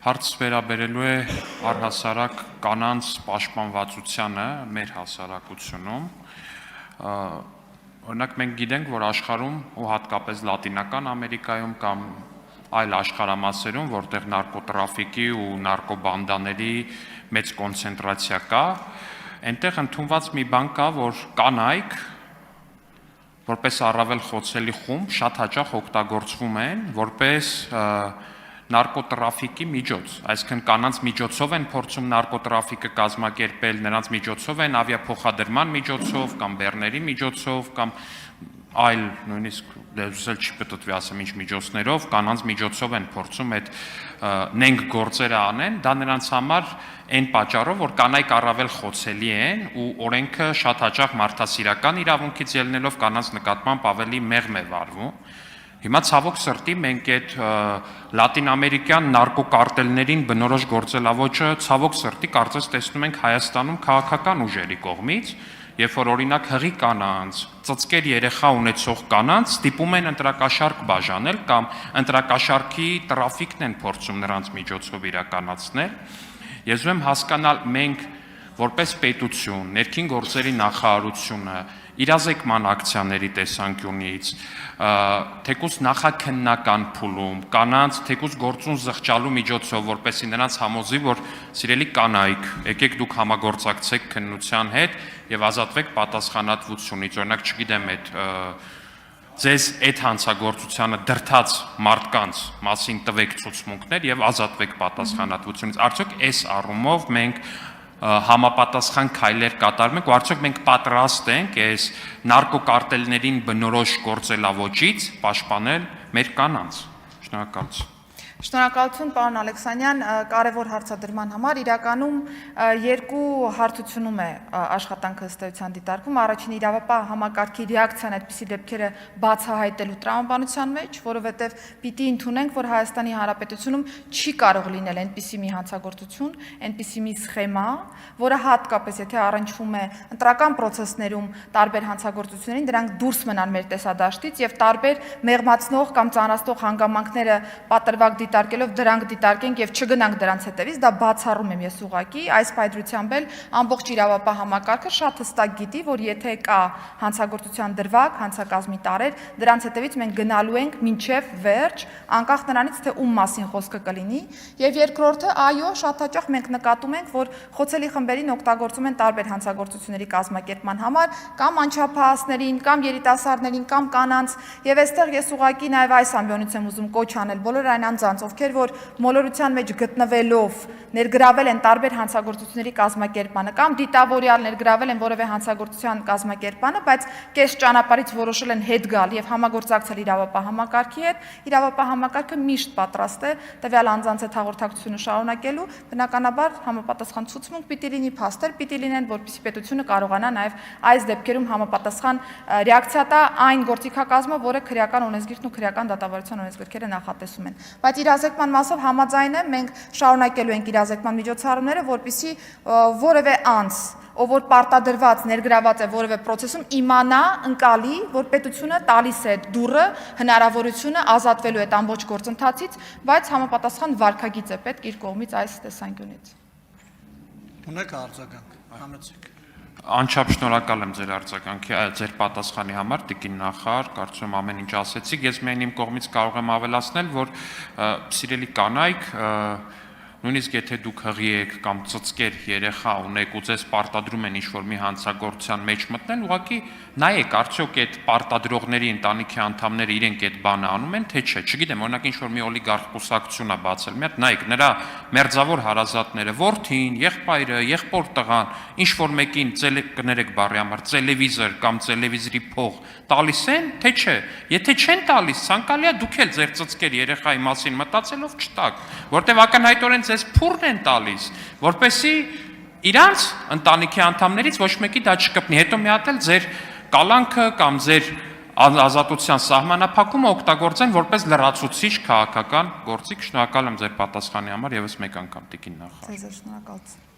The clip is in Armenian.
Հարց վերաբերելու է առհասարակ կանանց պաշտպանվածությանը մեր հասարակությունում։ Օրինակ մենք գիտենք, որ աշխարհում ու հատկապես Լատինական Ամերիկայում կամ այլ աշխարհամասերում, որտեղ նարկոտրաֆիկի ու նարկոբանդաների մեծ կոնցենտրացիա կա, այնտեղ ընդունված մի բան կա, որ կանայք որպես առավել խոցելի խումբ շատ հաճախ օգտագործվում են որպես նարկոտրաֆիկի միջոց, այսինքն կանանց միջոցով են փորձում նարկոտրաֆիկը կազմակերպել, նրանց միջոցով են ավիափոխադրման միջոցով կամ բեռների միջոցով կամ այլ նույնիսկ դեպսել չի պետք ասեմ ինչ միջոցներով, կանանց միջոցով են փորձում այդ նենք գործերը անեն, դա նրանց համար այն պատճառով, որ կանայք առավել խոցելի են ու օրենքը շատ հաճախ մարդասիրական իրավունքից ելնելով կանանց նկատմամբ ավելի մեղմ է վարվում։ Հիմա ցավոք սրտի մենք այդ լատինամերիկյան նարկոկարտելներին բնորոշ գործելավոճը ցավոք սրտի կարծես տեսնում ենք Հայաստանում քաղաքական ուժերի կողմից, երբ որ օրինակ հղի կանանց, ծծկեր երեխա ունեցող կանանց ստիպում են ընտրակաշարք բաժանել կամ ընտրակաշարքի տրաֆիկն են փորձում նրանց միջոցով իրականացնել։ Ես ուզում եմ հասկանալ մենք որպես պետություն, ներքին գործերի նախարարությունը, իրազեկման ակցիաների տեսանկյունից, թեկուզ նախաքննական փուլում, կանանց թեկուզ գործուն զղջալու միջոցով, որպեսզի նրանց համոզի, որ սիրելի կանայք, եկեք դուք համագործակցեք քննության հետ եւ ազատվեք պատասխանատվությունից, օրինակ չգիտեմ ձեզ այդ հանցագործությանը դրդած մարդկանց մասին տվեք ցուցմունքներ եւ ազատվեք պատասխանատվությունից։ Արդյոք այս առումով մենք համապատասխան քայլեր կատարում ենք, ու արդյոք մենք պատրաստ ենք այս նարկոկարտելներին բնորոշ գործելավոճից պաշտպանել մեր կանանց։ Շնորհակալություն։ Շնորհակալություն, պարոն Ալեքսանյան, կարևոր հարցադրման համար։ Իրականում երկու հարթությունում է աշխատանքը ըստ էության դիտարկվում։ Առաջին իրավապահ համակարգի ռեակցիան այդպիսի դեպքերը բացահայտելու տրամաբանության մեջ, որովհետև պիտի ընդունենք, որ Հայաստանի Հանրապետությունում չի կարող լինել այնպիսի մի հանցագործություն, այնպիսի մի սխեմա, որը հատկապես եթե առնչվում է ընտրական process-ներում տարբեր հանցագործություններին, դրանք դուրս մնան մեր տեսադաշտից եւ տարբեր մեղմացնող կամ ծանրացնող հանգամանքները պատրվակ դիտարկելով դրանք դիտարկենք եւ չգնանք դրանց հետևից, դա բացառում եմ ես ուղղակի, այս պայծրությամբ էլ ամբողջ իրավապահ համակարգը շատ հստակ գիտի, որ եթե կա հանցագործության դրվագ, հանցակազմի տարեր, դրանց հետևից մենք գնալու ենք մինչեւ վերջ, անկախ նրանից թե ում մասին խոսքը կլինի, եւ երկրորդը, այո, շատ հաճախ մենք նկատում ենք, որ խոցելի խմբերին օգտագործում են տարբեր հանցագործությունների կազմակերպման համար, կամ անչափահասներին, կամ երիտասարդներին, կամ կանանց, եւ այստեղ ես ուղղակի նաեւ այս ամբիոնից եմ ուզում կոչ անել բոլոր այն անձանց, ովքեր որ մոլորության մեջ գտնվելով ներգրավել են տարբեր հանցագործությունների կազմակերպմանը կամ դիտավորյալ ներգրավել են որևէ հանցագործության կազմակերպմանը, բայց կես ճանապարհից որոշել են հետ գալ եւ համագործակցել իրավապահ համակարգի հետ, իրավապահ համակարգը միշտ պատրաստ է տվյալ անձանց հետ հաղորդակցությունը շարունակելու, բնականաբար համապատասխան ցուցմունք պիտի լինի, փաստեր պիտի լինեն, որպեսզի պետությունը կարողանա նաեւ այս դեպքերում համապատասխան ռեակցիա տա այն գործիքակազմը, որը քրեական օրենսգիրքն ու քրեական դատավարության օրենսգրքերը նախատեսում են։ Բայց իրազեկման մասով համաձայն եմ, մենք շարունակելու ենք իրազեկման միջոցառումները, որպեսզի որևէ անձ, ով որ պարտադրված ներգրաված է որևէ process-ում, իմանա ընկալի, որ պետությունը տալիս է դուռը, հնարավորությունը ազատվելու այդ ամբողջ գործընթացից, բայց համապատասխան վարքագիծ է պետք իր կողմից այս տեսանկյունից։ Ունեք արձագանք, համեցեք։ Անչափ շնորհակալ եմ ձեր արձագանքի, ձեր պատասխանի համար, տիկին նախարար, կարծում եմ ամեն ինչ ասեցիք, ես միայն իմ կողմից կարող եմ ավելացնել, որ սիրելի կանայք, նույնիսկ եթե դուք հղի եք կամ ծծկեր երեխա ունեք ու ձեզ պարտադրում են ինչ-որ մի հանցագործության մեջ մտնել, ուղղակի նայեք, արդյոք այդ պարտադրողների ընտանիքի անդամները իրենք այդ բանը անում են, թե չէ, չգիտեմ, օրինակ ինչ-որ մի օլիգարխ կուսակցություն է բացել, մի հատ նայեք, նրա մերձավոր հարազատները, որդին, եղբայրը, եղբոր տղան, ինչ-որ մեկին կներեք բառի համար, տելևիզոր կամ տելևիզորի փող տալիս են, թե չէ, եթե չեն տալիս, ցանկալի է դուք էլ ձեր ծծկեր երեխայի մասին մտածելով չտաք, որտեղ ակնհայտորեն ձեզ փուրն են տալիս, որպեսզի իրանց ընտանիքի անդամներից ոչ մեկի դա չկպնի, հետո մի հատ էլ ձեր կալանքը կամ ձեր ազատության սահմանափակումը օգտագործեն որպես լրացուցիչ քաղաքական գործիք։ Շնորհակալ եմ ձեր պատասխանի համար եւս մեկ անգամ տիկին նախարար։ Ձեզ շնորհակալություն։